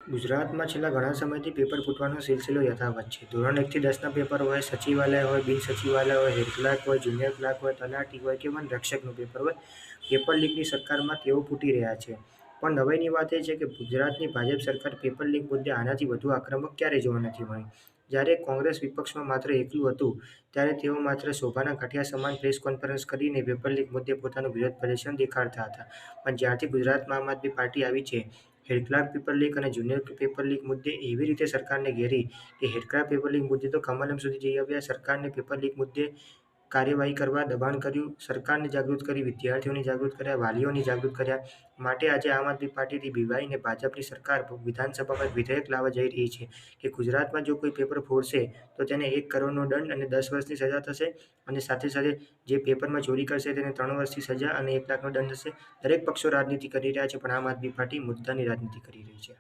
ગુજરાતમાં છેલ્લા ઘણા સમયથી પેપર ફૂટવાનો સિલસિલો યથાવત છે. ધોરણ 1 થી 10ના પેપર હોય, સચિવાલય હોય, બિન સચિવાલય હોય, હેડ ક્લાર્ક હોય, જુનિયર ક્લાર્ક હોય, તલાટી હોય કે વન રક્ષકનું પેપર હોય, પેપર લીકની સરકારમાં તેઓ ફૂટી રહ્યા છે. પણ નવાઈની વાત એ છે કે ગુજરાતની ભાજપ સરકાર પેપર લીક મુદ્દે આનાથી વધુ આક્રમક ક્યારેય જોવા નથી મળી. જ્યારે કોંગ્રેસ વિપક્ષમાં માત્ર એકલું હતું, ત્યારે તેઓ માત્ર શોભાના ગાંઠિયા સમાન પ્રેસ કોન્ફરન્સ કરીને પેપર લીક મુદ્દે પોતાનું વિરોધ પ્રદર્શન દેખાડતા હતા. પણ જ્યારથી ગુજરાતમાં આમ આદમી પાર્ટી આવી છે, હેડ ક્લાર્ક પેપર લીક અને જુનિયર પેપર લીક મુદ્દે એવી રીતે સરકારને ઘેરી કે હેડ ક્લાર્ક પેપર લીક મુદ્દે તો કમલમ સુધી જઈ આવ્યા. સરકારને પેપર લીક મુદ્દે કાર્યવાહી કરવા દબાણ કર્યું, સરકારને જાગૃત કરી, વિદ્યાર્થીઓને જાગૃત કર્યા, વાલીઓને જાગૃત કર્યા. માટે આજે આમ આદમી પાર્ટીથી બિવાઈને ભાજપની સરકાર વિધાનસભામાં એક વિધેયક લાવવા જઈ રહી છે કે ગુજરાતમાં જો કોઈ પેપર ફોડશે તો તેને 1 કરોડનો દંડ અને 10 વર્ષની સજા થશે અને સાથે સાથે જે પેપરમાં ચોરી કરશે તેને 3 વર્ષની સજા અને 1 લાખનો દંડ થશે. દરેક પક્ષો રાજનીતિ કરી રહ્યા છે, પણ આમ આદમી પાર્ટી મુદ્દાની રાજનીતિ કરી રહી છે.